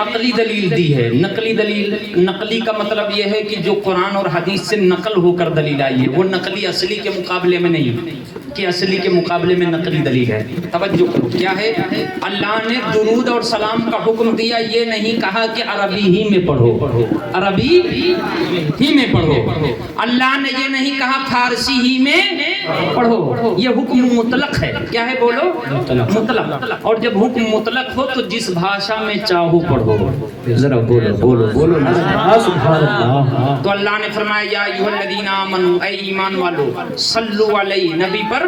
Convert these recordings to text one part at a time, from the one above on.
عقلی دلیل دی ہے. نقلی دلیل, نقلی کا مطلب یہ ہے کہ جو قرآن اور حدیث سے نقل ہو کر دلیل آئی ہے, وہ نقلی اصلی کے مقابلے میں نہیں کہ اصلی کے مقابلے میں نقلی دلیل ہے. توجہ کرو, کیا ہے؟ اللہ نے درود اور سلام کا حکم دیا, یہ نہیں کہا کہ عربی ہی میں پڑھو, عربی ہی میں پڑھو. اللہ نے یہ نہیں کہا فارسی ہی میں پڑھو. یہ حکم مطلق ہے. کیا ہے بولو؟ مطلق. اور جب حکم مطلق ہو تو جس بھاشا میں چاہو پڑھو. ذرا بولو بولو بولو. سبحان اللہ. تو اللہ نے فرمایا یا ایھا الذین آمنوا, اے ایمان والو, صلو علیہ, نبی پر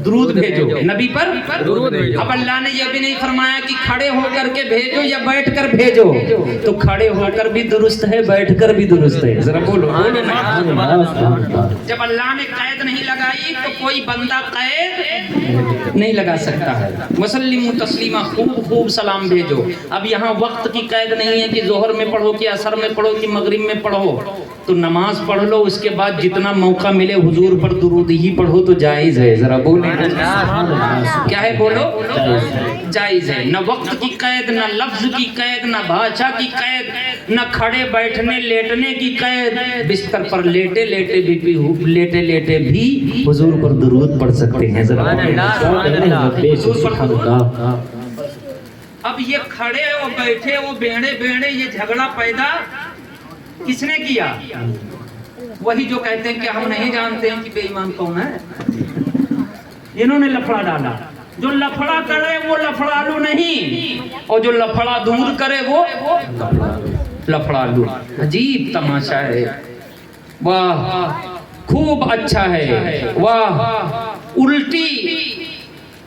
درود بھیجو, نبی پر درود بھیجو. اب اللہ نے یہ بھی نہیں فرمایا کہ کھڑے ہو کر کے بھیجو یا بیٹھ کر بھیجو. تو کھڑے ہو کر بھی درست ہے, بیٹھ کر بھی درست ہے. ذرا بولو. جب اللہ نے قید نہیں لگائی تو کوئی بندہ قید نہیں لگا سکتا ہے. وسلموا تسلیما, خوب خوب سلام بھیجو. اب یہاں وقت کی قید نہیں ہے کہ ظہر میں پڑھو کہ عصر میں پڑھو کہ مغرب میں پڑھو. تو نماز پڑھ لو, اس کے بعد جتنا موقع ملے حضور پر درود ہی پڑھو تو جائز ہے. ذرا بولیں. کیا ہے بولو؟ جائز ہے. نہ وقت کی قید, نہ لفظ کی قید, نہ بھاشا کی قید, نہ کھڑے بیٹھنے لیٹنے کی قید. بستر پر لیٹے لیٹے بھی حضور پر درود پڑھ سکتے ہیں. ذرا اب یہ کھڑے اور بیٹھے وہ بیڑے یہ جھگڑا پیدا کس نے کیا؟ وہی جو کہتے ہیں کہ ہم نہیں جانتے ہیں کہ بے ایمان کون ہے. انہوں نے لفڑا ڈالا. جو لفڑا کرے وہ لفڑالو نہیں, اور جو لفڑا دور کرے وہ لفڑالو. عجیب تماشا ہے. واہ, خوب اچھا ہے. واہ, الٹی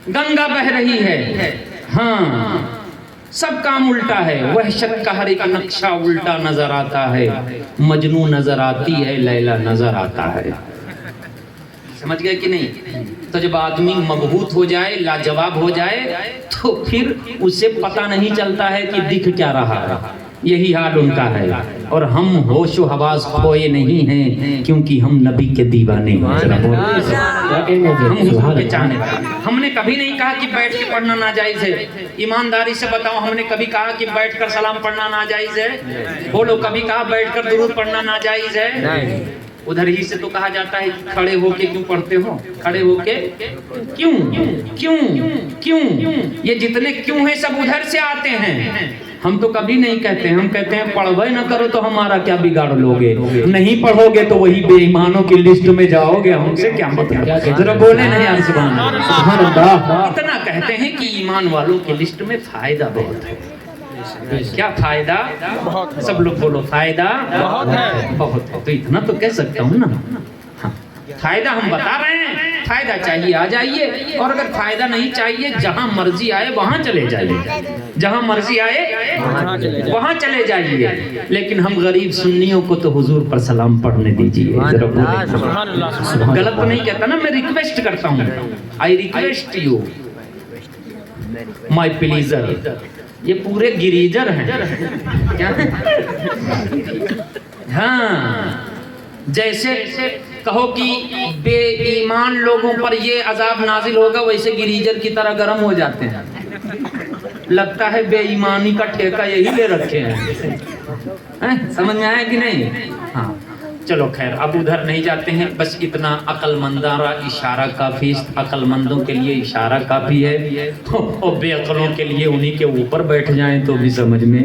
گنگا بہ رہی ہے. ہاں, سب کام الٹا ہے. وحشت کا ہر ایک نقشہ الٹا نظر آتا ہے. مجنوں نظر آتی ہے, لیلا نظر آتا ہے. سمجھ گئے کہ نہیں؟ تو جب آدمی مبہوت ہو جائے, لاجواب ہو جائے, تو پھر اسے پتہ نہیں چلتا ہے کہ دکھ کیا رہا ہے. یہی حال ان کا ہے. اور ہم ہوش و حواس کھوئے نہیں ہیں کیونکہ ہم نبی کے دیوانے ہیں. ہم حضور کے چاہنے والے. ہم نے کبھی نہیں کہا کہ بیٹھ کے پڑھنا ناجائز ہے. ایمانداری سے بتاؤ, ہم نے کبھی کہا کہ بیٹھ کر سلام پڑھنا ناجائز ہے؟ بولو, کبھی کہا بیٹھ کر درود پڑھنا ناجائز ہے؟ ادھر ہی سے تو کہا جاتا ہے کہ کھڑے ہو کے کیوں پڑھتے ہو, کھڑے ہو کے کیوں کیوں کیوں. یہ جتنے کیوں ہیں سب ادھر سے آتے ہیں. ہم تو کبھی نہیں کہتے, ہم کہتے ہیں پڑھوے نہ کرو تو ہمارا کیا بگاڑ لوگے, نہیں پڑھو گے تو وہی بے ایمانوں کی لسٹ میں جاؤ گے. ہم سے کیا مطلب؟ ذرا بولے نہیں یار. سبحان اللہ. اتنا کہتے ہیں کہ ایمان والوں کی لسٹ میں فائدہ بہت ہے. کیا فائدہ؟ سب لوگ بولو, فائدہ بہت ہے. تو اتنا تو کہہ سکتا ہوں نا. فائدہ ہم بتا رہے ہیں. فائدہ چاہیے آ جائیے, اور اگر فائدہ نہیں چاہیے جہاں مرضی آئے وہاں چلے جائیے. جہاں مرضی آئے وہاں چلے جائیے. لیکن ہم غریب سنیوں کو تو حضور پر سلام پڑھنے دیجیے. غلط تو نہیں کہتا نا, میں ریکویسٹ کرتا ہوں. I request you my pleasure. یہ پورے گریجر ہیں. ہاں, جیسے کہو کہ بے ایمان لوگوں پر یہ عذاب نازل ہوگا, ویسے گریجر کی طرح گرم ہو جاتے ہیں. لگتا ہے بے ایمانی کا ٹھیکہ یہی لے رکھے ہیں. سمجھ میں آیا کہ نہیں؟ ہاں چلو خیر, اب ادھر نہیں جاتے ہیں. بس اتنا عقل مندانہ اشارہ کافی, عقل مندوں کے لیے اشارہ کافی ہے. اور بے عقلوں کے لیے انہی کے اوپر بیٹھ جائیں تو بھی سمجھ میں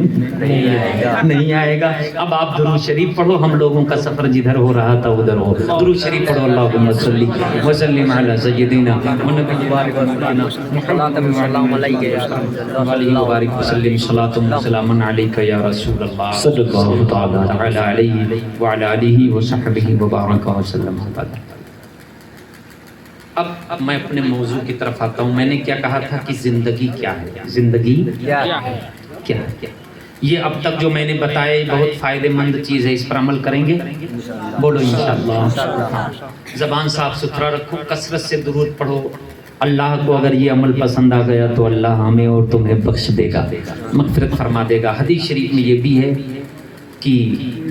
نہیں آئے گا. اب آپ درود شریف پڑھو, ہم لوگوں کا سفر جدھر ہو رہا تھا ادھر ہو. درود شریف پڑھو. اللہم صلی وسلم علی سیدنا ونبی علیہ وبارک وسلم. صلاۃ و سلام علیک یا رسول اللہ صلی اللہ تعالی علیہ وعلی آلہ وصحبہ وبارک وسلم. اب میں اپنے موضوع کی طرف آتا ہوں. میں نے کیا کہا تھا کہ زندگی کیا ہے؟ زندگی کیا ہے؟ یہ اب تک جو میں نے بتایا بہت فائدہ مند چیز ہے. اس پر عمل کریں گے؟ بولو انشاءاللہ. زبان صاف ستھرا رکھو, کثرت سے درود پڑھو. اللہ کو اگر یہ عمل پسند آ گیا تو اللہ ہمیں اور تمہیں بخش دے گا, مغفرت فرما دے گا. حدیث شریف میں یہ بھی ہے کہ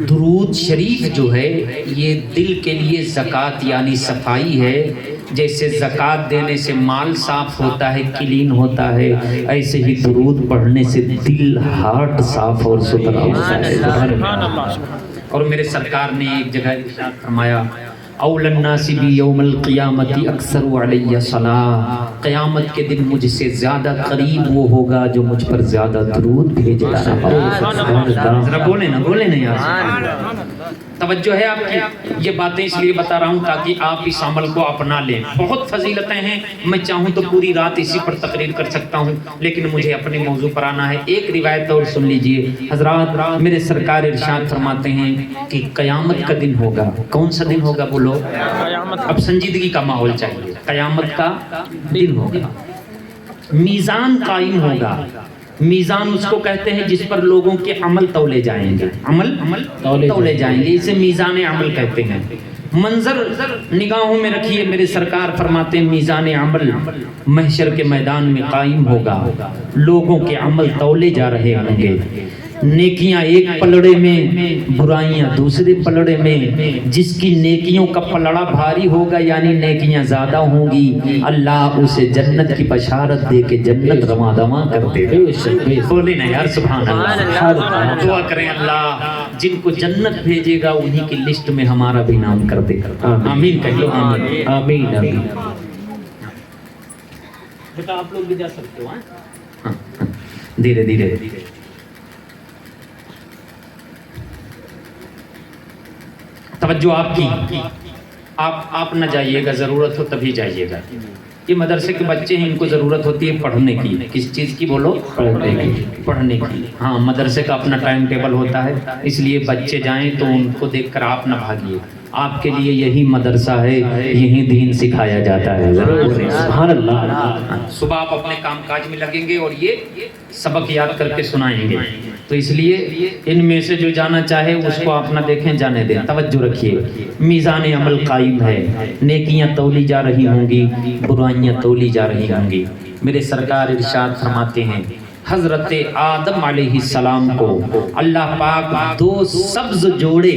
درود شریف جو ہے یہ دل کے لیے زکوٰۃ یعنی صفائی ہے. جیسے زکات دینے سے مال صاف ہوتا ہے، کلین ہوتا ہے، ایسے ہی درود پڑھنے سے دل، ہارٹ صاف اور ستھرا ہوتا ہے۔ اور میرے سرکار نے ایک جگہ ارشاد فرمایا اول الناس بی یوم القیامت اکثر علی صلاۃ، قیامت کے دن مجھ سے زیادہ قریب وہ ہوگا جو مجھ پر زیادہ درود بھیجے گا۔ ذرا بولیں نا یار، توجہ ہے آپ کی؟ یہ باتیں اس لیے بتا رہا ہوں تاکہ آپ اس عمل کو اپنا لیں۔ بہت فضیلتیں ہیں، میں چاہوں تو پوری رات اسی پر تقریر کر سکتا ہوں، لیکن مجھے اپنے موضوع پر آنا ہے۔ ایک روایت اور سن لیجئے حضرات، میرے سرکار ارشاد فرماتے ہیں کہ قیامت کا دن ہوگا۔ کون سا دن ہوگا بولو؟ اب سنجیدگی کا ماحول چاہیے۔ قیامت کا دن ہوگا، میزان قائم ہوگا۔ میزان اس کو کہتے ہیں جس پر لوگوں کے عمل تولے جائیں گے، عمل تولے جائیں گے، اسے میزان عمل کہتے ہیں۔ منظر نگاہوں میں رکھیے، میرے سرکار فرماتے ہیں میزان عمل محشر کے میدان میں قائم ہوگا، لوگوں کے عمل تولے جا رہے ہوں گے، نیکیاں ایک پلڑے میں، برائیاں دوسرے پلڑے میں۔ جس کی نیکیوں کا پلڑا بھاری ہوگا یعنی نیکیاں زیادہ ہوں گی، اللہ اسے جنت کی بشارت دے کے جنت رواں دواں کر دے گا۔ بولے نا یار سبحان اللہ، دعا کریں اللہ جن کو جنت بھیجے گا انہی کی لسٹ میں ہمارا بھی نام کر دے گا۔ آمین کہو، آمین آمین آمین۔ بیٹا آپ لوگ بھی جا سکتے ہو، ہاں دھیرے دھیرے۔ توجہ آپ کی، آپ نہ جائیے گا، ضرورت ہو تبھی جائیے گا۔ یہ مدرسے کے بچے ہیں، ان کو ضرورت ہوتی ہے پڑھنے کی۔ کس چیز کی بولو؟ پڑھنے کی۔ ہاں مدرسے کا اپنا ٹائم ٹیبل ہوتا ہے، اس لیے بچے جائیں تو ان کو دیکھ کر آپ نہ بھاگیے۔ آپ کے لیے یہی مدرسہ ہے، یہی دین سکھایا جاتا ہے۔ سبحان اللہ۔ صبح آپ اپنے کام کاج میں لگیں گے اور یہ سبق یاد کر کے سنائیں گے، تو اس لیے ان میں سے جو جانا چاہے اس کو آپ نہ دیکھیں، جانے دیں۔ توجہ رکھیے، میزان عمل قائم ہے، نیکیاں تولی جا رہی ہوں گی، برائیاں تولی جا رہی ہوں گی۔ میرے سرکار ارشاد فرماتے ہیں حضرت آدم علیہ السلام کو اللہ پاک دو سبز جوڑے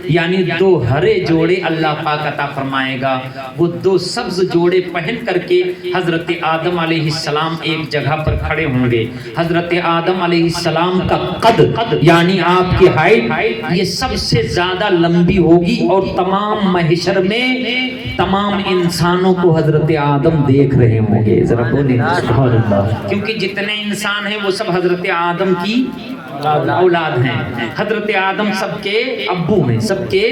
یعنی دو ہرے جوڑے اللہ پاک عطا فرمائے گا۔ وہ دو سبز جوڑے پہن کر کے حضرت آدم علیہ السلام ایک جگہ پر کھڑے ہوں گے۔ حضرت آدم علیہ السلام کا قد یعنی آپ کی ہائٹ یہ سب سے زیادہ لمبی ہوگی، اور تمام محشر میں تمام انسانوں کو حضرت آدم دیکھ رہے ہوں گے۔ ذرا بولیں سبحان اللہ، کیونکہ جتنے انسان ہیں وہ سب حضرت آدم کی اولاد ہیں۔ حضرت آدم سب کے ابو ہیں، سب کے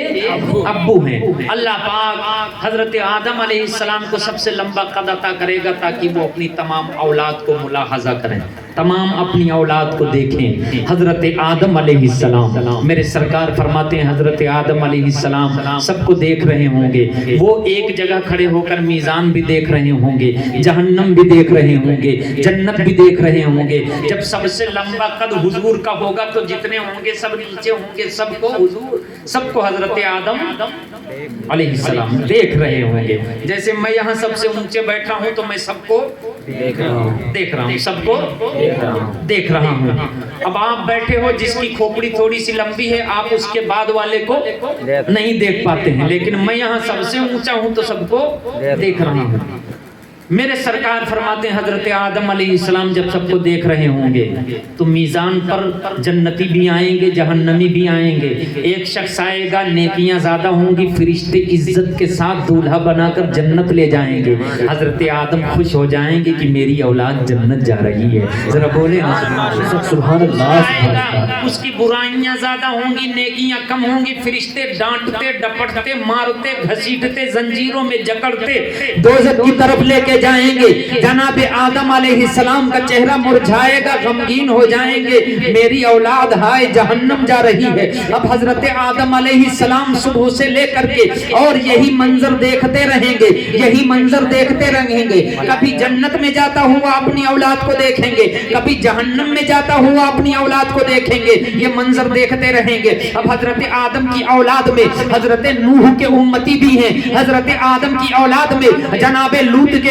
ابو ہیں۔ اللہ پاک حضرت آدم علیہ السلام کو سب سے لمبا قد عطا کرے گا تاکہ وہ اپنی تمام اولاد کو ملاحظہ کریں، تمام اپنی اولاد کو دیکھیں۔ حضرت آدم علیہ السلام، میرے سرکار فرماتے ہیں حضرت آدم علیہ السلام سب کو دیکھ رہے ہوں گے۔ وہ ایک جگہ کھڑے ہو کر میزان بھی دیکھ رہے ہوں گے، جہنم بھی دیکھ رہے ہوں گے، جنت بھی دیکھ رہے ہوں گے۔ جب سب سے لمبا قد حضور کا ہوگا تو جتنے ہوں گے سب نیچے ہوں گے، سب کو حضور، سب کو حضرت آدم علیہ السلام دیکھ رہے ہوں گے۔ جیسے میں یہاں سب سے اونچے بیٹھا ہوں تو میں سب کو دیکھ رہا ہوں، سب کو دیکھ رہا ہوں۔ اب آپ بیٹھے ہو، جس کی کھوپڑی تھوڑی سی لمبی ہے آپ اس کے بعد والے کو نہیں دیکھ پاتے ہیں، لیکن میں یہاں سب سے اونچا ہوں تو سب کو دیکھ رہا ہوں۔ میرے سرکار فرماتے ہیں حضرت آدم علیہ السلام جب سب کو دیکھ رہے ہوں گے تو میزان پر جنتی بھی آئیں گے، جہنمی بھی آئیں گے۔ ایک شخص آئے گا، نیکیاں زیادہ ہوں گی، فرشتے عزت کے ساتھ دولہا بنا کر جنت لے جائیں گے۔ حضرت آدم خوش ہو جائیں گے کہ میری اولاد جنت جا رہی ہے۔ ذرا بولیں سبحان اللہ۔ اس کی برائیاں زیادہ ہوں گی، نیکیاں کم ہوں گی، فرشتے ڈانٹتے ڈپٹتے مارتے گھسیٹتے زنجیروں میں جکڑتے دوزخ کی طرف لے کے جائیں گے۔ جناب آدم علیہ السلام کا چہرہ مرجھائے گا، غمگین ہو جائیں گے، میری اولاد ہائے جہنم جا رہی ہے۔ اب حضرت آدم علیہ السلام صبح سے لے کر کے اور یہی منظر دیکھتے رہیں گے، یہی منظر دیکھتے رہیں گے۔ کبھی جنت میں جاتا ہوا اپنی اولاد کو دیکھیں گے، کبھی جہنم میں جاتا ہوا اپنی اولاد کو دیکھیں گے، یہ منظر دیکھتے رہیں گے۔ اب حضرت آدم کی اولاد میں حضرت نوح کے امتی بھی ہیں، حضرت آدم کی اولاد میں جناب لوط کے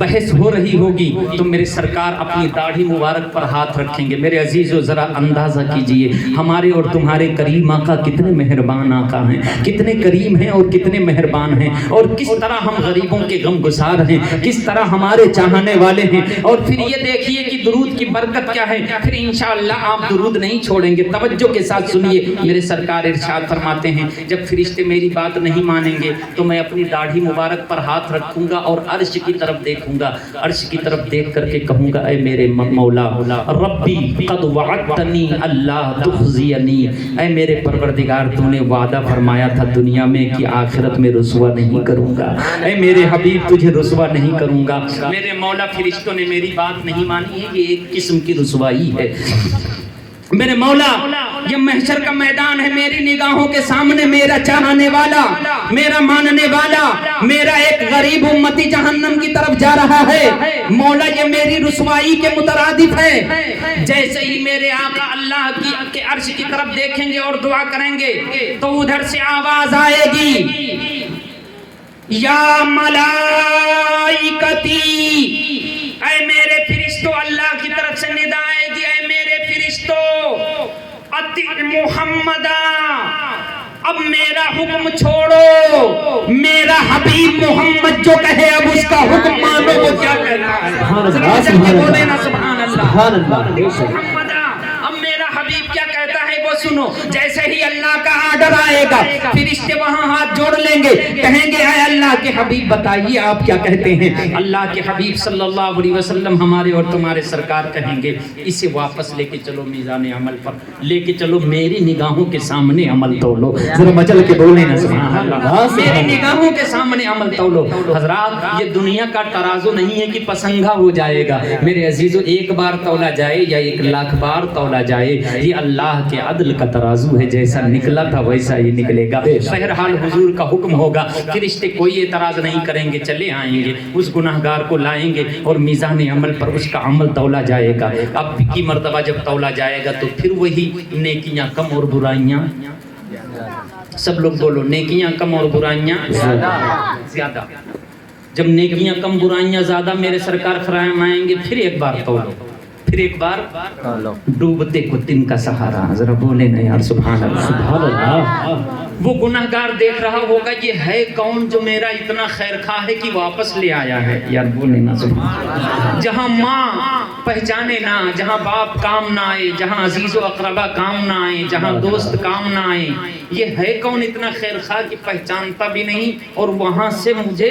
بحث ہو رہی ہوگی تو میرے سرکار اپنی داڑھی مبارک پر ہاتھ رکھیں گے. میرے عزیزو ذرا اندازہ کیجئے ہمارے اور تمہارے کریم آقا کتنے مہربان آقا ہیں, کتنے کریم ہیں اور کتنے مہربان ہیں, اور کس طرح ہم غریبوں کے غم گسار ہیں, کس طرح ہمارے چاہنے والے ہیں. اور پھر یہ دیکھیے کہ درود کی برکت کیا ہے. پھر انشاءاللہ آپ درود نہیں چھوڑیں گے. توجہ کے ساتھ سنیے, میرے سرکار ارشاد فرماتے ہیں جب فرشتے میری بات نہیں مانیں گے تو میں اپنی داڑھی مبارک پر ہاتھ رکھوں گا اور عرش کی طرف دیکھوں گا, عرش کی طرف دیکھ کر کے کہوں گا اے میرے مولا ربی قد وعدتنی اللہ تخزینی, اے میرے پروردگار تو نے وعدہ فرمایا تھا دنیا میں کہ آخرت میں رسوا نہیں کروں گا, اے میرے حبیب تجھے رسوا نہیں کروں گا. میرے مولا فرشتوں نے میری بات نہیں مانی ہے, یہ ایک قسم کی رسوائی ہے. میرے مولا یہ محشر کا میدان ہے, میری نگاہوں کے سامنے میرا چاہنے والا, میرا ماننے والا, میرا ایک غریب امتی جہنم کی طرف جا رہا ہے. مولا یہ میری رسوائی کے مترادف ہے. جیسے ہی میرے آقا اللہ کے عرش کی طرف دیکھیں گے اور دعا کریں گے تو ادھر سے آواز آئے گی یا ملائکتی, اے میرے فرشتوں, اللہ کی طرف سے ندا آئے گی اے میرے فرشتوں اطیع محمدا, اب میرا حکم چھوڑو, میرا حبیب محمد جو کہے اب اس کا حکم مانو. وہ کیا کہنا ہے, بولے نا سبحان اللہ. محمدا, اب میرا حبیب کیا کہتا ہے وہ سنو. جیسے ہی اللہ کا آرڈر آئے گا فرشتے وہاں ہاتھ جوڑ لیں گے, کہیں گے اے اللہ کے حبیب بتائیے آپ کیا کہتے ہیں. اللہ کے حبیب صلی اللہ علیہ وسلم ہمارے اور تمہارے سرکار کہیں گے اسے واپس لے کے چلو میزان عمل پر, لے کے چلو میری نگاہوں کے سامنے عمل تولو. ذرا مچل کے بولے نا سبحان اللہ, میری نگاہوں کے سامنے عمل تولو. حضرات یہ دنیا کا ترازو نہیں ہے کہ پسنگا ہو جائے گا. میرے عزیزو ایک بار تولا جائے یا 1,00,000 بار تولا جائے, یہ اللہ کے عدل کا ترازو ہے, جیسا نکلا تھا ویسا ہی نکلے گا. بہرحال حضور کا حکم ہوگا, فرشتے کوئی اعتراض نہیں کریں گے, چلے آئیں گے, اس گناہگار کو لائیں گے اور میزان عمل پر اس کا عمل تولا جائے گا. اب کی مرتبہ جب تولا جائے گا تو پھر وہی نیکیاں کم اور برائیاں, سب لوگ بولو, نیکیاں کم اور برائیاں زیادہ. جب نیکیاں کم برائیاں زیادہ میرے سرکار فرمائیں گے پھر ایک بار تولو, پھر ایک بار ڈوبتے کو دن کا سہارا. ذرا بولے نا یار سبحان اللہ, سبحان اللہ. وہ گناہگار دیکھ رہا ہوگا یہ ہے کون جو میرا اتنا خیر خواہ ہے کہ واپس لے آیا ہے. یار بولے نا سبحان اللہ. جہاں ماں پہچانے نہ, جہاں باپ کام نہ آئے, جہاں عزیز و اقربا کام نہ آئے, جہاں دوست کام نہ آئے, یہ ہے کون اتنا خیر خواہ کہ پہچانتا بھی نہیں اور وہاں سے مجھے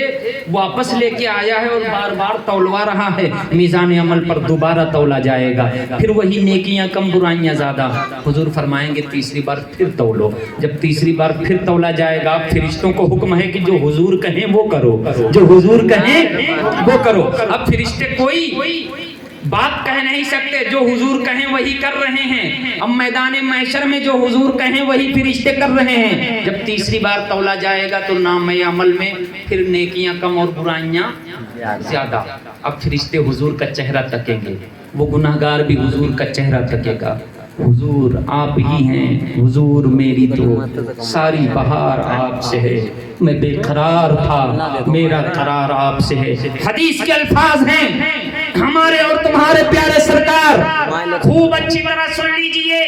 واپس لے کے آیا ہے اور بار بار تولوا رہا ہے. میزان عمل پر دوبارہ تولا جائے گا, پھر وہی نیکیاں کم برائیاں زیادہ. حضور فرمائیں گے تیسری بار پھر تولو. جب تیسری بار پھر تولا جائے گا, فرشتوں کو حکم ہے کہ جو حضور کہیں وہ کرو, جو حضور کہیں وہ کرو. اب فرشتے کوئی بات کہہ نہیں سکتے, جو حضور کہیں وہی کر رہے ہیں. اب میدان محشر میں جو حضور کہیں وہی فرشتے کر رہے ہیں. جب تیسری بار تولا جائے گا تو نام عمل میں پھر نیکیاں کم اور برائیاں زیادہ. اب فرشتے حضور کا چہرہ تکیں گے, وہ گناہگار بھی حضور کا چہرہ تکے گا. حضور آپ ہی ہیں, حضور میری تو ساری بہار آپ سے ہے, میں بے قرار تھا میرا قرار آپ سے ہے. حدیث کے الفاظ ہیں ہمارے اور تمہارے پیارے سرکار, خوب اچھی طرح سن لیجئے.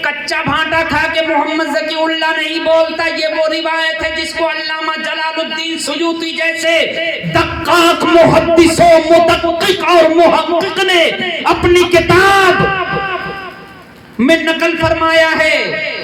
کچا بھانٹا کھا کے محمد ذکی اللہ نہیں بولتا, یہ وہ روایت ہے جس کو علامہ جلال الدین سیوطی جیسے دقاق محدث و مدقق اور محقق نے اپنی کتاب میں نقل فرمایا ہے.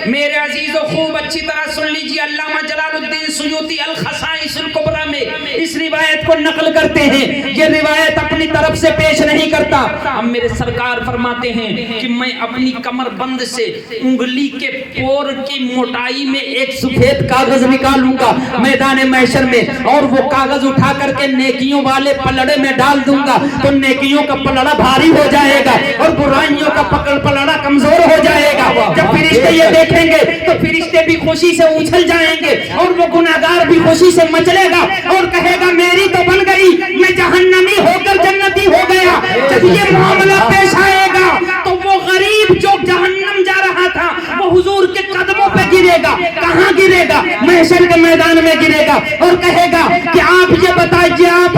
میرے عزیزو خوب اچھی طرح سن لیجیے, علامہ جلال الدین سیوطی الخصائص الکبریٰ میں اس روایت کو نقل کرتے ہیں. یہ روایت اپنی طرف سے پیش نہیں کرتا. اب میرے سرکار فرماتے ہیں کہ میں اپنی کمر بند سے انگلی کے پور کی موٹائی میں ایک سفید کاغذ نکالوں گا میدان محشر میں, اور وہ کاغذ اٹھا کر کے نیکیوں والے پلڑے میں ڈال دوں گا تو نیکیوں کا پلڑا بھاری ہو جائے گا اور برائیوں کا پلڑا کمزور ہو جائے گا. جب فرشتے یہ دیکھیں گے تو فرشتے بھی خوشی سے اچھل جائیں گے اور وہ گناہگار بھی خوشی سے مچلے گا اور کہے گا میری تو بن گئی, میں جہنمی ہو کر جنتی ہو گیا. جب یہ معاملہ پیش آئے گا تو وہ غریب جو جہنم جا رہا تھا وہ حضور کے قدموں پہ گرے گا. کہاں گرے گا؟ محشر کے میدان میں گرے گا اور کہے گا کہ آپ یہ بتائیے آپ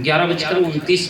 11:29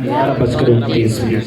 11:29।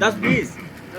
10:20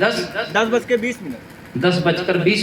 10 10:20 10:20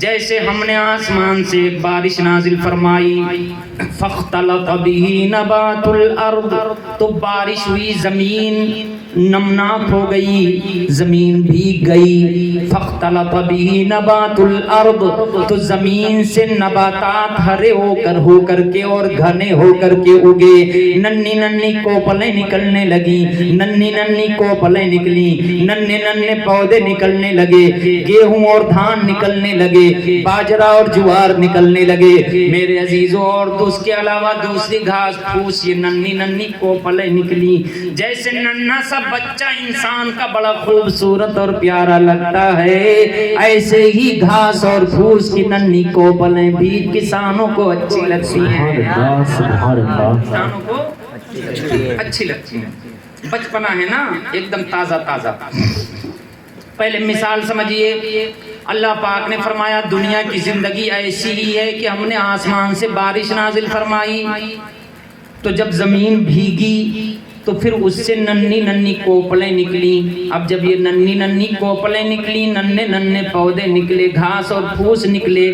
جیسے ہم نے آسمان سے ایک بارش نازل فرمائی فاختلط به نبات الارض تو بارش ہوئی زمین نمناک ہو گئی زمین بھیگ گئی فاختلط به نبات الارض تو زمین سے نباتات ہرے ہو کر کے اور گھنے ہو کر کے اگے ننھی ننھی کوپلیں نکلنے لگی ننھی ننھی کوپلیں نکلی ننھے ننھے پودے نکلنے لگے گیہوں اور دھان نکلنے لگے باجرہ اور جوار نکلنے لگے میرے عزیزوں اور اس کے علاوہ دوسری گھاس پھوس یہ ننھی ننھی کوپلیں نکلی جیسے ننھا سا بچہ انسان کا بڑا خوبصورت اور پیارا لگتا ہے ایسے ہی گھاس اور پھوس کی ننھی کوپلیں بھی کسانوں کو اچھی لگتی ہیں کسانوں کو اچھی لگتی ہیں بچپنا ہے نا ایک دم تازہ تازہ پہلے مثال سمجھیے اللہ پاک نے فرمایا دنیا کی زندگی ایسی ہی ہے کہ ہم نے آسمان سے بارش نازل فرمائی تو جب زمین بھیگی تو پھر اس سے ننھی ننھی کوپلیں نکلی اب جب یہ ننھی ننھی کوپلیں نکلی ننھے ننھے پودے نکلے گھاس اور پھوس نکلے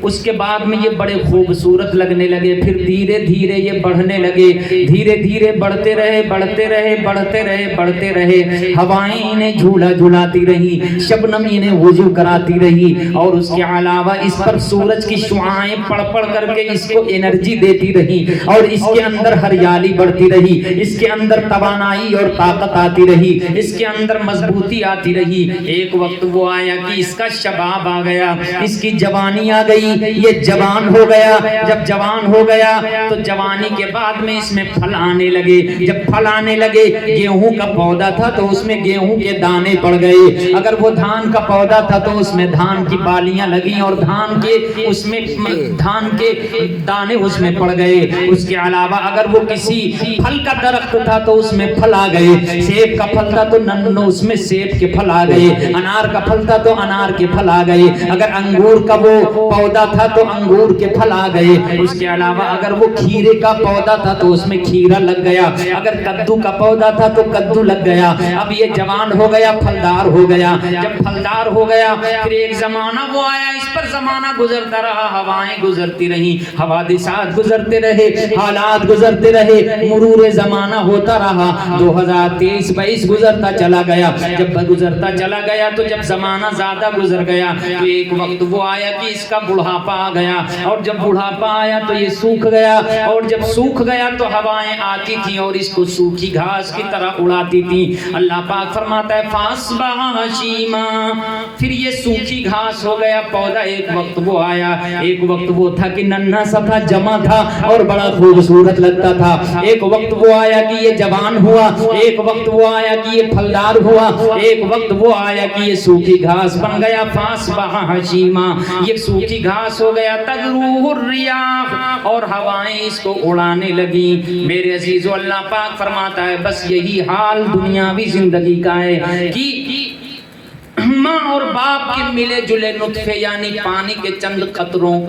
اس کے بعد میں یہ بڑے خوبصورت لگنے لگے پھر دھیرے دھیرے یہ بڑھنے لگے دھیرے دھیرے بڑھتے رہے بڑھتے رہے بڑھتے رہے بڑھتے رہے ہوائیں انہیں جھولا جھولاتی رہی شبنم انہیں وضو کراتی رہی اور اس کے علاوہ اس پر سورج کی شعاعیں پڑ پڑ کر کے اس کو انرجی دیتی رہی اور اس کے اندر ہریالی بڑھتی رہی اس کے اندر توانائی اور طاقت آتی رہی اس کے اندر مضبوطی آتی رہی ایک وقت وہ آیا کہ اس کا شباب آ گیا اس کی جوانی آ گئی یہ جوان ہو گیا جب جوان ہو گیا تو جوانی کے بعد میں اس میں پھل آنے لگے جب پھل آنے لگے گیہوں کا پودا تھا تو اس میں گیہوں کے دانے پڑ گئے اگر وہ دھان کا پودا تھا تو اس میں دھان کی بالیاں لگیں اور دھان کے دانے اس میں پڑ گئے اس کے علاوہ اگر وہ کسی پھل کا درخت تھا تو اس میں پھل آ گئے سیب کا پھل تھا تو اس میں سیب کے پھل آ گئے انار کا پھل تھا تو انار کے پھل آ گئے اگر انگور کا وہ پودا تھا تو انگور کے پھل آ گئے اس کے علاوہ اگر وہ کھیرے کا پودا تھا تو اس میں کھیرا لگ گیا اگر کدو کا پودا تھا تو کدو لگ گیا اب یہ جوان ہو گیا پھلدار ہو گیا جب پھلدار ہو گیا پھر ایک زمانہ وہ آیا اس پر زمانہ گزرتا رہا ہوائیں گزرتی رہی حوادثات گزرتے رہے حالات گزرتے رہے مرور زمانہ ہوتا رہا 2023-22 گزرتا چلا گیا جب گزرتا چلا گیا تو جب زمانہ زیادہ گزر گیا تو ایک وقت وہ آیا کہ اس کا بڑھاپا آ گیا اور جب بڑھاپا آیا تو یہ سوکھ گیا اور جب سوکھ گیا تو ہوائیں آتی تھیں اور اس کو سوکھی گھاس کی طرح اڑاتی تھیں اللہ پاک فرماتا ہے فاصبح حشیما پھر یہ سوکھی گھاس ہو گیا پودا ایک وقت وہ آیا ایک وقت وہ تھا کہ ننھا سا تھا جمع تھا اور بڑا خوبصورت لگتا تھا ایک وقت وہ آیا کہ یہ جوان ہوا ایک وقت وہ آیا کہ یہ پھلدار ہوا ایک وقت وہ آیا کہ یہ سوکھی گھاس بن گیا فاصبح حشیما یہ سوکھی گھاس ہو گیا تذروہ الریاح اور ہوائیں اس کو اڑانے لگی میرے عزیزو اللہ پاک فرماتا ہے بس یہی حال دنیاوی زندگی کا ہے کہ ماں اور باپ کے ملے جلے نطفے یعنی پانی کے چند قطروں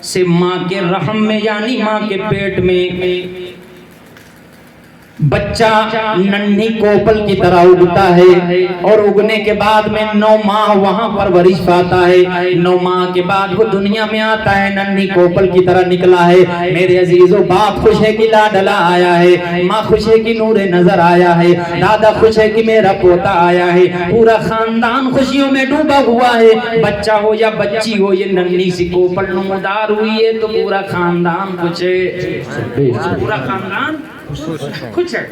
سے ماں کے رحم میں یعنی ماں کے پیٹ میں بچہ ننھی کوپل کی طرح اگتا ہے اور اگنے کے بعد میں 9 ماہ وہاں پرورش پاتا ہے 9 ماہ کے بعد وہ دنیا میں آتا ہے ننھی کوپل کی طرح نکلا ہے میرے عزیزو باپ خوش ہے کہ لاڈلا آیا ہے ماں خوش ہے کہ نور نظر آیا ہے دادا خوش ہے کہ میرا پوتا آیا ہے پورا خاندان خوشیوں میں ڈوبا ہوا ہے بچہ ہو یا بچی ہو یہ ننھی سی کوپل نمودار ہوئی ہے تو پورا خاندان خوش ہے پورا خاندان خوش ہے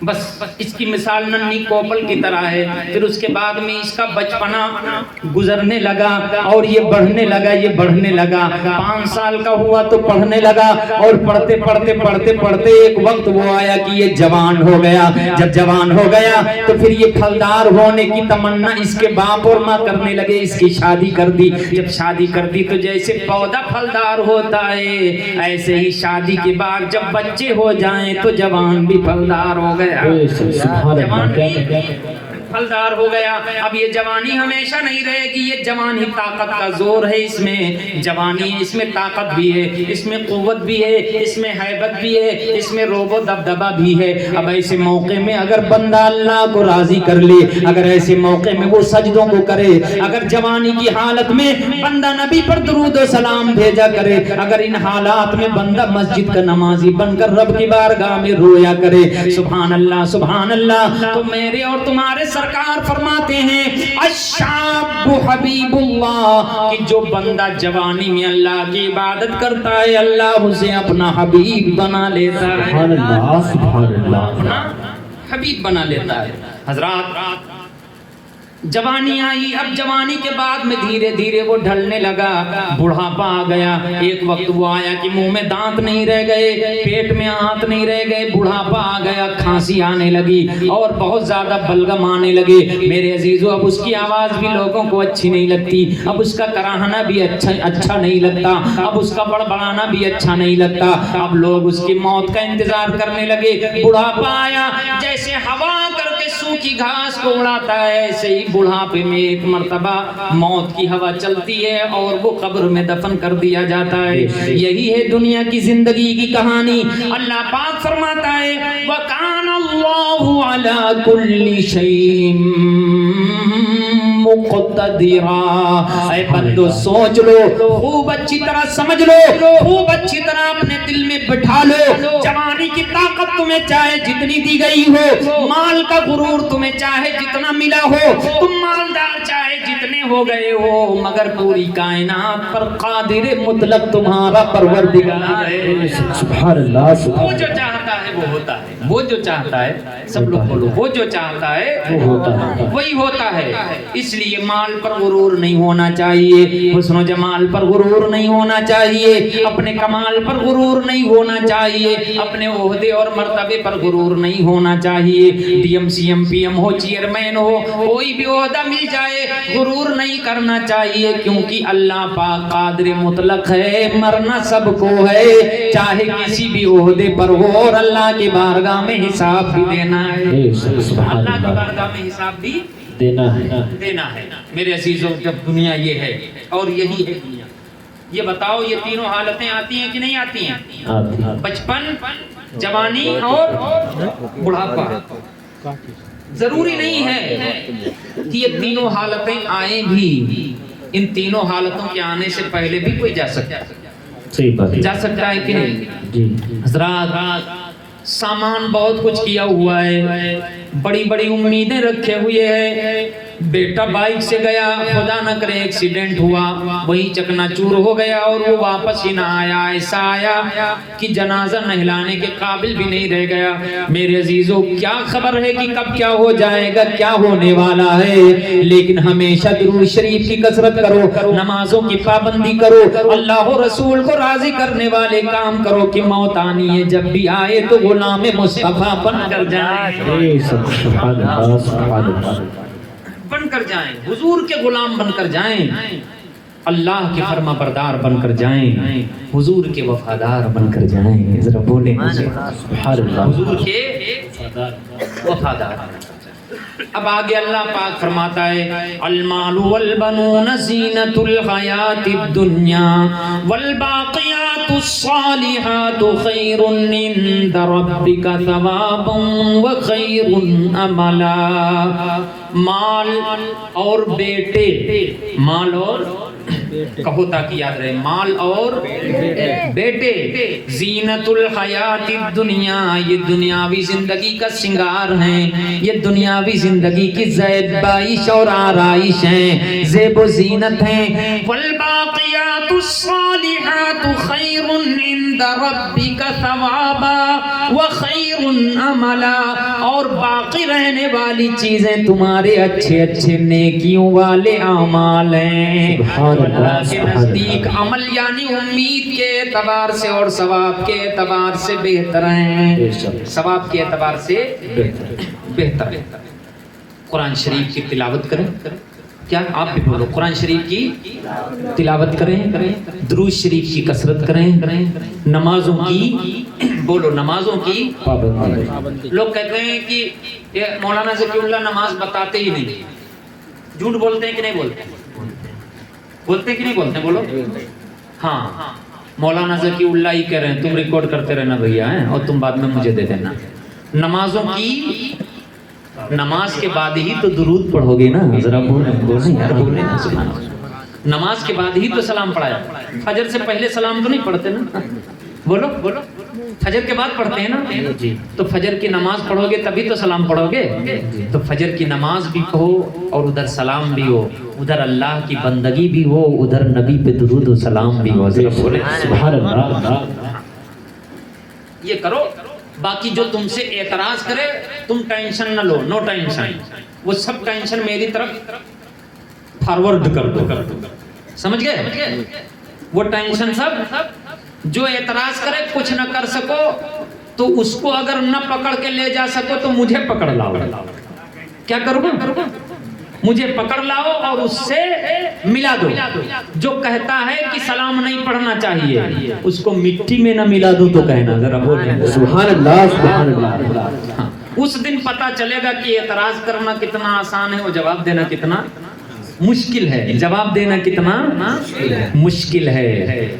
بس اس کی مثال ننھی کوپل کی طرح ہے پھر اس کے بعد میں اس کا بچپنا گزرنے لگا اور یہ بڑھنے لگا یہ بڑھنے لگا 5 سال کا ہوا تو پڑھنے لگا اور پڑھتے پڑھتے پڑھتے پڑھتے ایک وقت وہ آیا کہ یہ جوان ہو گیا جب جوان ہو گیا تو پھر یہ پھلدار ہونے کی تمنا اس کے باپ اور ماں کرنے لگے اس کی شادی کر دی جب شادی کر دی تو جیسے پودا پھلدار ہوتا ہے ایسے ہی شادی کے بعد جب بچے ہو جائیں تو جوان بھی پھلدار ہو گئے جوان بھی پھلدار ہو گیا. اب یہ جوانی ہمیشہ نہیں رہے گی. یہ جوانی طاقت کا زور ہے. اس میں جوانی ہے, اس میں طاقت بھی ہے, اس میں قوت بھی ہے, اس میں ہیبت بھی ہے, اس میں روب و دبدبہ بھی ہے. اب ایسے موقع میں اگر بندہ اللہ کو راضی کر لے, اگر ایسے موقع میں وہ سجدوں کو کرے, اگر جوانی کی حالت میں بندہ نبی پر درود و سلام بھیجا کرے, اگر ان حالات میں بندہ مسجد کا نمازی بن کر رب کی بارگاہ میں رویا کرے, سبحان اللہ سبحان اللہ, تو میرے اور تمہارے سرکار فرماتے ہیں الشاب حبیب اللہ, کہ جو بندہ جوانی میں اللہ کی عبادت کرتا ہے اللہ اسے اپنا حبیب بنا لیتا ہے. سبحان اللہ سبحان اللہ. اپنا حبیب بنا لیتا ہے. حضرات جوانی آئی, اب جوانی کے بعد میں دھیرے دھیرے وہ ڈھلنے لگا, بڑھاپا آ گیا. ایک وقت وہ آیا کہ منہ میں دانت نہیں رہ گئے, پیٹ میں ہاتھ نہیں رہ گئے, بڑھاپا آ گیا, کھانسی آنے لگی اور بہت زیادہ بلغم آنے لگے. میرے عزیزو اب اس کی آواز بھی لوگوں کو اچھی نہیں لگتی, اب اس کا کراہنا بھی اچھا نہیں لگتا, اب اس کا بڑبڑانا بھی اچھا نہیں لگتا. اب لوگ اس کی موت کا انتظار کرنے لگے. بڑھاپا آیا, جیسے ہوا کر کے سوکھی گھاس کو اڑاتا ہے ایسے ہی بڑھاپے میں ایک مرتبہ موت کی ہوا چلتی ہے اور وہ قبر میں دفن کر دیا جاتا ہے. یہی ہے دنیا کی زندگی کی کہانی. اللہ پاک فرماتا ہے وَكَانَ اللَّهُ عَلَى كُلِّ شَيْءٍ مقتدرا. اے بندو سوچ لو, خوب اچھی طرح سمجھ لو, خوب اچھی طرح اپنے دل میں بٹھا لو. جوانی کی طاقت تمہیں چاہے جتنی دی گئی ہو, مال کا غرور تمہیں چاہے جتنا ملا ہو, تم مالدار چاہے جتنے ہو گئے ہو, مگر پوری کائنات پر قادر مطلق تمہارا پروردگار ہے. سبحان اللہ سبحان وہ جو چاہتا ہے وہ ہوتا ہے, وہ جو چاہتا ہے, سب لوگ بولو, وہ جو چاہتا ہے وہی ہوتا ہے. اس لیے مال پر غرور نہیں ہونا چاہیے, حسن و جمال پر غرور نہیں ہونا چاہیے, اپنے کمال پر غرور نہیں ہونا چاہیے, اپنے عہدے اور مرتبے پر غرور نہیں ہونا چاہیے. D M C M P M ہو, چیئرمین ہو, کوئی بھی عہدہ مل جائے, غرور نہیں کرنا چاہیے, کیونکہ اللہ پاک قادر مطلق ہے, مرنا سب کو ہے, چاہے کسی بھی عہدے پر ہو, اور اللہ کی بارگاہ میں حساب بھی دینا ہے. اللہ کی بارگاہ میں حساب بھی دینا ہے. میرے عزیزوں جب دنیا یہ ہے اور یہی ہے دنیا, یہ بتاؤ یہ تینوں حالتیں آتی ہیں کہ نہیں آتی ہیں؟ بچپن, جوانی اور بڑھاپا. ضروری نہیں ہے کہ یہ تینوں حالتیں آئیں بھی, ان تینوں حالتوں کے آنے سے پہلے بھی کوئی جا سکتا ہے, جا سکتا ہے کہ نہیں؟ حضرات سامان بہت کچھ کیا ہوا ہے, بڑی بڑی امیدیں رکھے ہوئے ہیں. بیٹا بائک سے گیا, خدا نہ کرے ایکسیڈنٹ ہوا, وہی چکنا چور ہو گیا اور وہ واپس ہی نہ آیا. ایسا آیا کہ جنازہ نہلانے کے قابل بھی نہیں رہ گیا. میرے عزیزوں کیا خبر ہے کہ کب کیا ہو جائے گا, کیا ہونے والا ہے, لیکن ہمیشہ درود شریف کی کثرت کرو, نمازوں کی پابندی کرو, اللہ و رسول کو راضی کرنے والے کام کرو, کہ موت آنی ہے جب بھی آئے تو غلام مصطفیٰ بن کر جائیں, بن کر جائیں, حضور کے غلام بن کر جائیں, اللہ کے فرما بردار بن کر جائیں, حضور کے وفادار بن کر جائیں. ذرا بولیں حضور کے وفادار. اب آگے اللہ پاک فرماتا ہے المال والبنون زینت الحیات الدنیا والباقیات الصالحات خیر عند ربک ثوابا وخیر املا. مال اور بیٹے, مال اور کہو تاکہ یاد رہے, مال اور بیٹے, زینت الحیات الدنیا, یہ دنیاوی زندگی کا سنگار ہیں, یہ دنیاوی زندگی کی زیبائش اور آرائش ہیں, زیب و زینت ہیں. والباقیات الصالحات خیر عند ربک ثوابا وخیر املا, اور باقی رہنے والی چیزیں تمہارے اچھے اچھے نیکیوں والے اعمال ہیں. اللہ کے نزدیک عمل یعنی امید کے اعتبار سے اور ثواب کے اعتبار سے بہتر ہیں, ثواب کے اعتبار سے بہتر. قرآن شریف کی تلاوت کریں, کیا آپ بھی بولو قرآن شریف کی تلاوت کریں، درود شریف کی کثرت کریں، نمازوں کی بولو نمازوں کی پابندی، لوگ کہتے ہیں کہ یہ مولانا ذکی اللہ نماز بتاتے ہی نہیں، جھوٹ بولتے ہیں کہ نہیں بولتے؟ بولتے ہیں کہ نہیں بولتے؟ بولو ہاں مولانا ذکی اللہ ہی کہہ رہے ہیں، تم ریکارڈ کرتے رہنا بھیا ہیں اور تم بعد میں مجھے دے دینا۔ نمازوں کی نماز کے بعد ہی تو درود پڑھو گے نا، ذرا بولیں یار، بولیں نا سبحان اللہ۔ نماز کے بعد ہی تو سلام پڑھایا، فجر سے پہلے سلام تو نہیں پڑھتے نا، بولو بولو فجر کے بعد پڑھتے ہیں نا، تو فجر کی نماز پڑھو گے تبھی تو سلام پڑھو گے، تو فجر کی نماز بھی ہو اور ادھر سلام بھی ہو، ادھر اللہ کی بندگی بھی ہو، ادھر نبی پہ درود و سلام بھی ہو، سبحان اللہ۔ یہ کرو۔ باقی جو تم سے اعتراض کرے تم ٹینشن نہ لو، نو ٹینشن، وہ سب ٹینشن میری طرف فارورڈ کر دو، سمجھ گئے؟ وہ ٹینشن سب جو اعتراض کرے کچھ نہ کر سکو تو اس کو اگر نہ پکڑ کے لے جا سکو تو مجھے پکڑ لاؤ۔ کیا کرو گا؟ مجھے پکڑ لاؤ اور اس سے ملا دو۔ جو کہتا ہے کہ سلام نہیں پڑھنا چاہیے اس کو مٹی میں نہ ملا دو تو کہنا، ذرا بولیں سبحان اللہ، سبحان اللہ۔ ہاں، اس دن پتا چلے گا کہ اعتراض کرنا کتنا آسان ہے اور جواب دینا کتنا مشکل ہے، جواب دینا کتنا مشکل ہے۔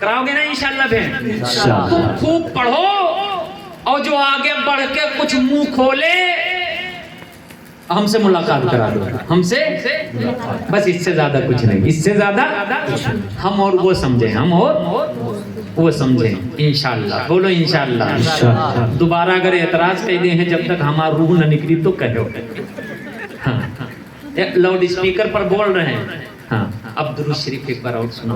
کراؤ گے نا انشاءاللہ بھینٹ؟ تم خوب پڑھو اور جو آگے بڑھ کے کچھ منہ کھولے ہم سے ملاقات کرا دو، ہم سے بس، اس سے زیادہ کچھ نہیں، اس سے زیادہ ہم اور وہ سمجھیں، ہم اور وہ سمجھیں انشاءاللہ۔ بولو انشاءاللہ۔ دوبارہ اگر اعتراض کہہ دے ہیں جب تک ہمارا روح نہ نکلی تو کہو۔ ہاں لاؤڈ اسپیکر پر بول رہے ہیں، ہاں اب درود شریف ایک بار اور سنو۔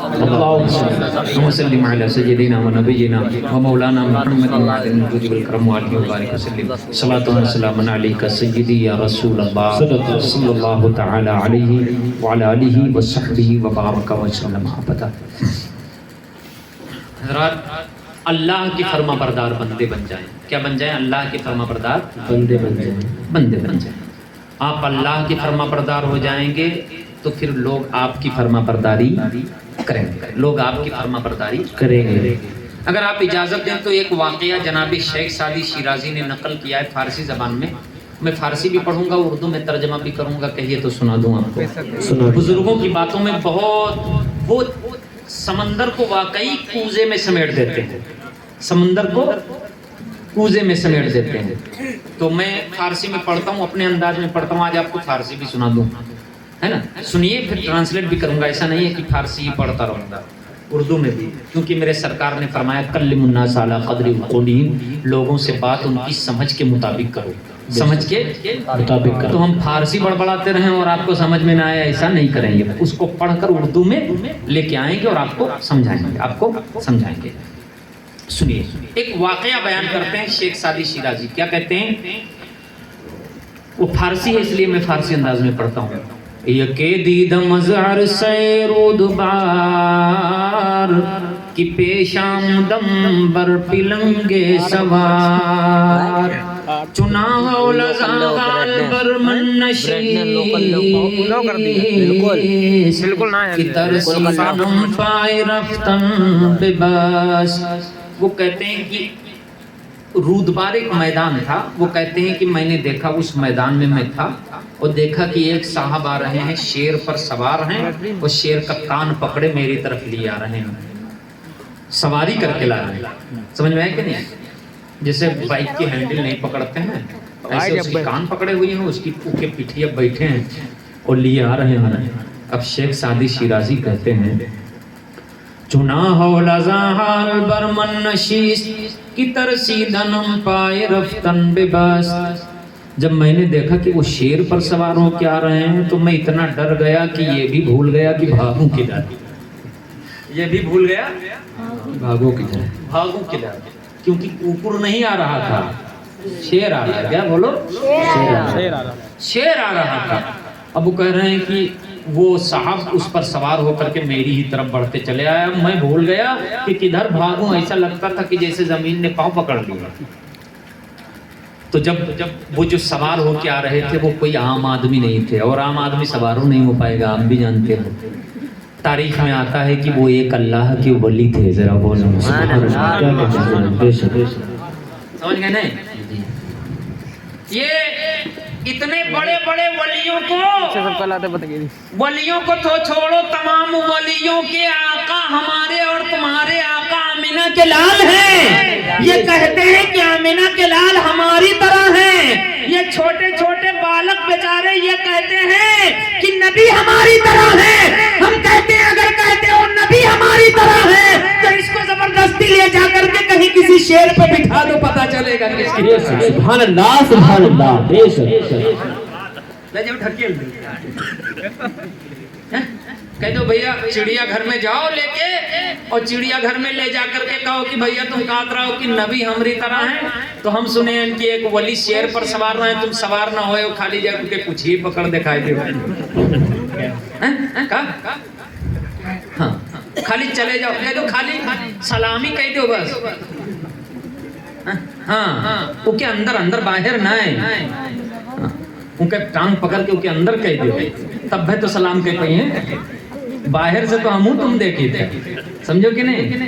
اللہم صلی علی سیدنا و نبینا و مولانا محمد وعلی الجود والکرم وآلہ وبارک وسلم، صلاۃ و سلام علیک سیدی یا رسول اللہ صلی اللہ تعالی علیہ وعلی آلہ وصحبہ وبارک وسلم۔ ابدا حضرات اللہ کی فرما بردار بندے بن جائیں۔ کیا بن جائیں؟ اللہ کے فرما بردار بندے بن جائیں، بندے بن جائیں۔ آپ اللہ کی فرما بردار ہو جائیں گے تو پھر لوگ آپ کی فرما برداری کریں گے، لوگ آپ کی فرما برداری کریں گے۔ اگر آپ اجازت دیں تو ایک واقعہ جناب شیخ سعدی شیرازی نے نقل کیا ہے فارسی زبان میں، میں فارسی بھی پڑھوں گا، اردو میں ترجمہ بھی کروں گا، کہیے تو سنا دوں آپ کو۔ بزرگوں کی باتوں میں بہت وہ سمندر کو واقعی کوزے میں سمیٹ دیتے ہیں، سمندر کو کوزے میں سمیٹ دیتے ہیں۔ تو میں فارسی میں پڑھتا ہوں، اپنے انداز میں پڑھتا ہوں، آج آپ کو فارسی بھی سنا دوں، ہے نا؟ سنیے، پھر ٹرانسلیٹ بھی کروں گا، ایسا نہیں ہے کہ فارسی ہی پڑھتا رہوں گا، اردو میں بھی، کیونکہ میرے سرکار نے فرمایا کلم الناس علی قدر عقولہم، لوگوں سے بات ان کی سمجھ کے مطابق کرو، سمجھ کے مطابق کرو۔ تو ہم فارسی بڑبڑاتے رہیں اور آپ کو سمجھ میں نہ آیا، ایسا نہیں کریں گے، اس کو پڑھ کر اردو میں لے کے آئیں گے اور آپ کو سمجھائیں گے، آپ کو سمجھائیں گے۔ سنیے، ایک واقعہ بیان کرتے ہیں شیخ سعدی شیرازی، کیا کہتے ہیں؟ وہ فارسی ہے اس لیے میں فارسی انداز میں پڑھتا ہوں۔ یکے دید مظہر سے رودبار کی پیش آمدم بر پلنگے سوار، چناو لزاغال بر منشیس کی ترسی فنم پائے رفتن بباس۔ وہ کہتے ہیں کہ رودبار ایک میدان تھا، وہ کہتے ہیں کہ میں نے دیکھا اس میدان میں میں تھا اور دیکھا کہ ایک صاحب آ رہے ہیں، شیر پر سوار ہیں اور شیر کا کان پکڑے میری طرف لیے آ رہے ہیں، سواری کر کے لا رہے ہیں۔ سمجھ میں آئے کہ نہیں؟ جیسے بائک کی ہینڈل نہیں پکڑتے ہیں ایسے اس کے کان پکڑے ہوئے ہیں، اس کی اوپر پیٹھے بیٹھے ہیں اور لیے آ رہے ہیں۔ اب شیخ سعدی شیرازی کہتے ہیں چنا ہو لزاحال برمن نشیس کی ترسیدنم پائے رفتن بباس۔ جب میں نے دیکھا کہ وہ شیر پر سوار ہو کے آ رہے ہیں تو میں اتنا ڈر گیا کہ یہ بھی بھول گیا کہ بھاگوں کدھر، یہ بھی بھول گیا بھاگو کدھر، بھاگوں کدھر، کیونکہ کوکر نہیں آ رہا تھا، شیر آ رہا ہے۔ کیا بولو؟ شیر آ رہا تھا۔ اب وہ کہہ رہے ہیں کہ وہ صاحب اس پر سوار ہو کر کے میری ہی طرف بڑھتے چلے آیا، میں بھول گیا کہ کدھر بھاگوں، ایسا لگتا تھا کہ جیسے زمین نے پاؤں پکڑ لیا۔ تو جب وہ جو سوار ہو کے آ رہے تھے وہ کوئی عام آدمی نہیں تھے، اور عام آدمی سوار نہیں ہو پائے گا، آپ بھی جانتے ہو۔ تاریخ میں آتا ہے کہ وہ ایک اللہ کے ولی تھے، ذرا بولو سبحان اللہ، کیا کہتے ہیں، بے شک سمجھ گئے نہیں؟ یہ اتنے بڑے بڑے ولیوں کو تو چھوڑو، تمام ولیوں کے آقا ہمارے اور تمہارے آقا آمینہ کے لال ہیں۔ یہ کہتے ہیں کہ آمینہ کے لال ہماری طرح ہیں۔ یہ چھوٹے چھوٹے بالغ بیچارے یہ کہتے ہیں کہ نبی ہماری طرح ہے۔ ہم کہتے ہیں اگر کہتے ہو نبی ہماری طرح ہے تو اس کو زبردستی لے جا کر کے کہیں کسی شیر پہ بٹھا دو، پتہ چلے گا کس کی۔ سبحان اللہ سبحان اللہ، بے شک کہہ دو بھیا چڑیا گھر میں جاؤ لے کے، اور چڑیا گھر میں لے جا کر کے کہو کہ بھیا تم کہت رہو کہ نبی ہماری طرح ہیں، تو ہم سنے ہیں کہ ایک ولی شیر پر سوار رہے ہیں، تم سوار نہ ہوئے ہو، خالی جا کے کچھ ہی پکڑ دکھائی دے۔ ہاں خالی چلے جاؤ، کہہ دو خالی سلامی کہہ دو بس۔ ہاں وہ کے اندر باہر نہ ہے، ان کے ٹانگ پکڑ کے ان کے اندر کہہ دو، تب ہے تو سلام کہتے ہیں۔ باہر سے تو ہم تم دیکھے تھے، سمجھو کہ نہیں؟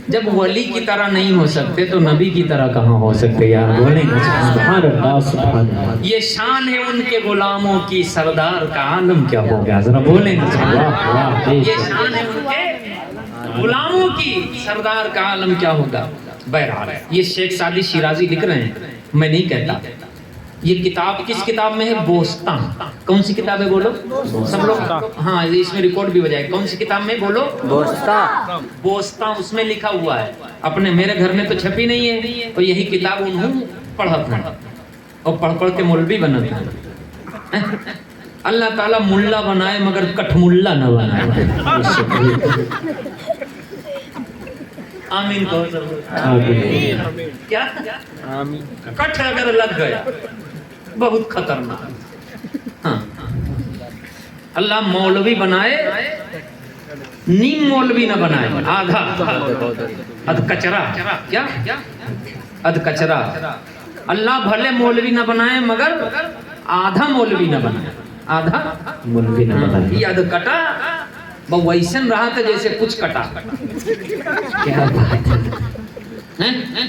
جب ولی کی طرح نہیں ہو سکتے تو نبی کی طرح کہاں ہو سکتے یار، بولیں گے سبحان اللہ سبحان اللہ۔ یہ شان ہے ان کے غلاموں کی، سردار کا عالم کیا ہو گیا، ذرا بولیں گے یہ شان ہے ان کے غلاموں کی، سردار کا عالم کیا ہوگا۔ بہرحال یہ شیخ سعدی شیرازی لکھ رہے ہیں، میں نہیں کہتا۔ یہ کتاب کس کتاب میں ہے؟ بوستان۔ کون سی کتاب ہے بولو سب لوگ؟ ہاں اس میں ریکارڈ بھی ہو جائے، کون سی کتاب میں بولو؟ بوستان، اس میں لکھا ہوا ہے۔ اپنے میرے گھر میں تو چھپی نہیں ہے، تو یہی کتاب انہوں پڑھا تھا اور پڑھ کے مولوی بنا تھا۔ اللہ تعالیٰ ملا بنائے مگر کٹھ ملا نہ بنائے۔ آمین کہو سب۔ کیا کٹھ اگر لگ گیا بہت خطرناک۔ ہاں اللہ مولوی بنائے، نیم مولوی نہ بنائے، آدھا ادھ کچرا، کیا ادھ کچرا۔ اللہ بھلے مولوی نہ بنائے مگر آدھا مولوی نہ بنائے، آدھا مولوی نہ بنائے۔ یہ ادھ کٹا وہ ویسن رہا تھا جیسے کچھ کٹا۔ کیا بات ہے،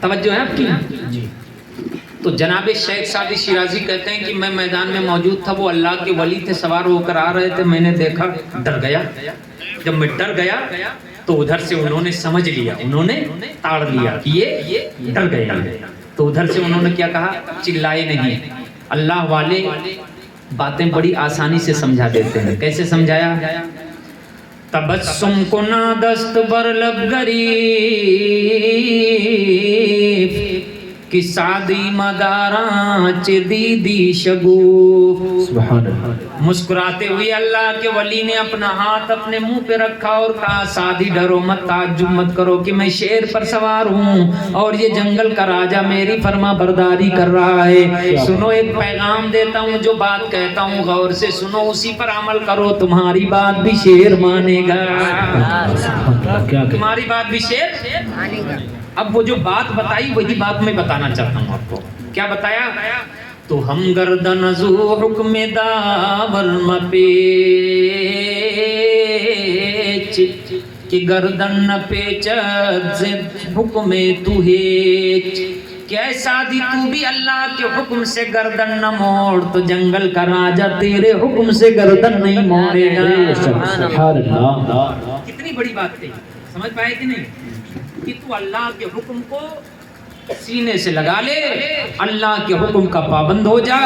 توجہ ہے آپ کی؟ تو جناب شیخ سعدی شیرازی کہتے ہیں کہ میں میدان میں موجود تھا، وہ اللہ کے ولی تھے، سوار ہو کر آ رہے تھے، میں نے دیکھا، ڈر گیا۔ جب میں ڈر گیا تو ادھر سے انہوں نے سمجھ لیا، انہوں نے تاڑ لیا کہ یہ ڈر گیا، تو ادھر سے انہوں نے کیا کہا؟ چلائے نہیں۔ اللہ والے باتیں بڑی آسانی سے سمجھا دیتے ہیں۔ کیسے سمجھایا؟ تبسم کنا دست بر لب غریب کہ سادی مداراں چ دیدی شگوف۔ سبحان اللہ۔ مسکراتے ہوئے اللہ کے ولی نے اپنا ہاتھ اپنے منہ پہ رکھا اور کہا سادی ڈرو مت، تعجب مت کرو کہ میں شیر پر سوار ہوں اور یہ جنگل کا راجا میری فرما برداری کر رہا ہے۔ سنو ایک پیغام دیتا ہوں، جو بات کہتا ہوں غور سے سنو، اسی پر عمل کرو، تمہاری بات بھی شیر مانے گا، تمہاری بات بھی شیر مانے گا۔ اب وہ جو بات بتائی وہی بات میں بتانا چاہتا ہوں آپ کو۔ کیا بتایا؟ تو ہم گردن ازو حکم داور مپیچ کہ گردن نہ پیچت زد حکم تو ہیچ کہ اے سادی تو بھی اللہ کے حکم سے گردن نہ موڑ تو جنگل کا راجہ تیرے حکم سے گردن نہیں موڑے گا۔ سبحان اللہ۔ کتنی بڑی بات کہی، سمجھ پائے کہ نہیں؟ کہ تو اللہ کے حکم کو سینے سے لگا لے، اللہ کے حکم کا پابند ہو جا،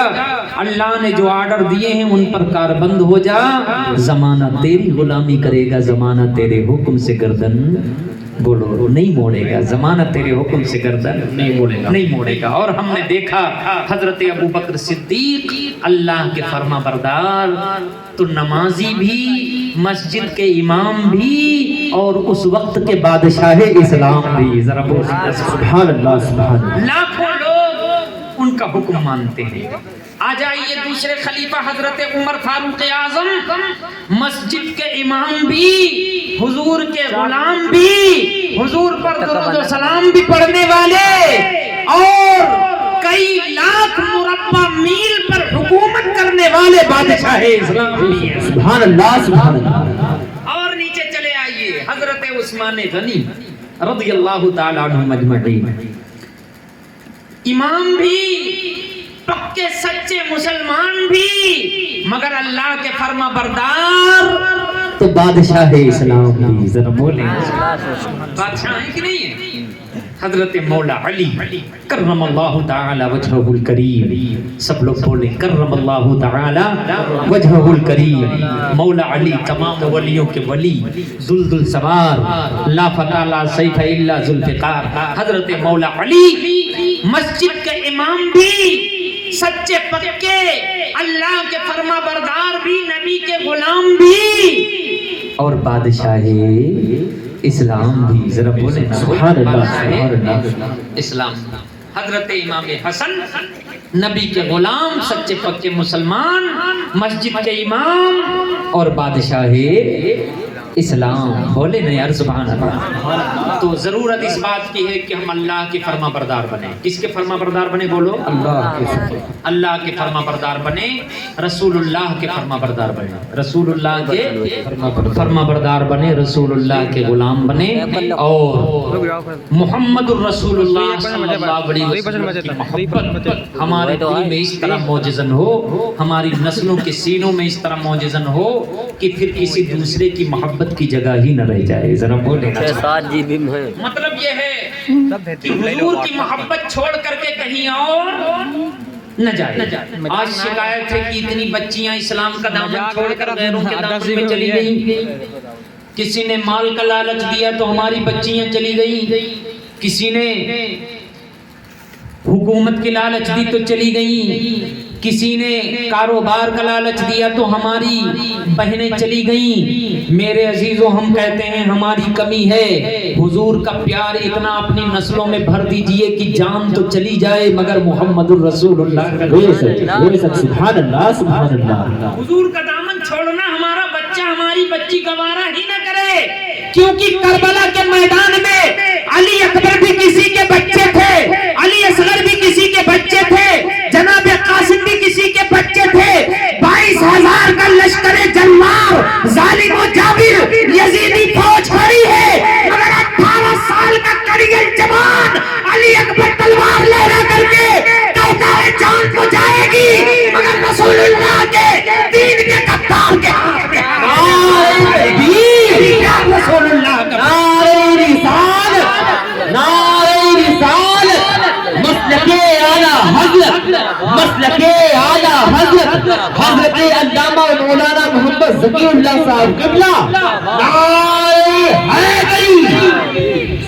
اللہ نے جو آرڈر دیے ہیں ان پر کاربند ہو جا، زمانہ تیری غلامی کرے گا، زمانہ تیرے حکم سے گردن بولو نہیں موڑے گا، زمانہ تیرے حکم سے گردن نہیں موڑے گا۔ اور ہم نے دیکھا حضرت ابو بکر صدیق اللہ کے فرما بردار، تو نمازی بھی، مسجد کے امام بھی، اور اس وقت کے بادشاہ اسلام بھی، ذرا بولیں سبحان اللہ سبحان اللہ۔ لاکھوں لوگ ان کا حکم مانتے ہیں۔ آ جائیے دوسرے خلیفہ حضرت عمر فاروق اعظم، مسجد کے امام بھی، حضور کے غلام بھی، حضور پر درود و سلام بھی پڑھنے والے، اور کئی لاکھ مربع میل پر حکومت کرنے والے بادشاہ اسلام بھی ہیں۔ سبحان اللہ سبحان اللہ۔ اور نیچے چلے آئیے، حضرت عثمان غنی رضی اللہ تعالی عنہ مجمعین، امام بھی، پکے سچے مسلمان بھی، مگر اللہ کے فرما بردار تو بادشاہ اسلام بھی، ذرا بولیں بادشاہ ہیں کہ نہیں ہیں؟ حضرت مولا علی کرم اللہ تعالی وجہہ الکریم، سب لوگ بولیں کرم اللہ تعالی وجہہ الکریم۔ مولا علی تمام ولیوں کے ولی، ذل سوار، لا فتح لا سیف الا ذوالفقار۔ حضرت مولا علی مسجد کے امام بھی، سچے پکے اللہ کے فرما بردار بھی، نبی کے غلام بھی، اور بادشاہ اسلام بھی، ذرا بولیں سبحان اللہ سبحان اللہ۔ اسلام۔ حضرت امام حسن نبی کے غلام، سچے پکے مسلمان، مسجد کے امام اور بادشاہ اسلام، بولے نا یار سبحان اللہ۔ تو ضرورت اس بات کی ہے کہ ہم اللہ کے فرما بردار بنیں۔ کس کے فرما بردار بنے بولو؟ اللہ کے فرما بردار بنے، رسول اللہ کے فرما بردار بنے، رسول اللہ کے فرما بردار بنے، رسول اللہ کے غلام بنے، اور محمد الرسول اللہ صلی اللہ علیہ وسلم کی محبت ہمارے دل میں اس طرح موجزن ہو، ہماری نسلوں کے سینوں میں اس طرح موجزن ہو کہ پھر کسی دوسرے کی محبت کی جگہ ہی نہ رہ جائے۔ ذرا بولیں۔ مطلب یہ ہے کہ حضور کی محبت چھوڑ کر کے کہیں اور نہ جائے۔ آج شکایت ہے کہ اتنی بچیاں اسلام کا دامن چھوڑ کر غیروں کے دامن میں چلی گئیں۔ کسی نے مال کا لالچ دیا تو ہماری بچیاں چلی گئیں، کسی نے حکومت کی لالچ دی تو چلی گئیں، کسی نے کاروبار کا لالچ دیا تو ہماری بہنیں چلی گئیں۔ میرے عزیزوں، ہم کہتے ہیں ہماری کمی ہے، حضور کا پیار اتنا اپنی نسلوں میں بھر دیجئے کہ جان تو چلی جائے مگر محمد الرسول اللہ کا سبحان اللہ سبحان اللہ۔ حضور کا دامن چھوڑنا ہمارا بچہ، ہماری بچی گوارا ہی نہ کرے، کیونکہ کربلا کے میدان میں علی اکبر بھی کسی کے بچے تھے، علی اصغر بھی کسی کے بچے تھے، جناب قاسم بھی کسی کے بچے تھے۔ 22,000 کا لشکر جلمار، ظالم و جابر یزیدی فوج کھڑی ہے، مگر 18 سال کا کڑیل جوان علی اکبر تلوار لہرا کر کے کہتا ہے جان تو جائے گی مگر رسول اللہ کے دین کے کفتار کے ہاتھ میں۔ رسول اللہ کا نعرہ رسالت، نعرہ رسالت، مسلک اعلیٰ حضرت، مسلک اعلیٰ حضرت حضرت علامہ مولانا محمد ذکی اللہ صاحب قبلہ۔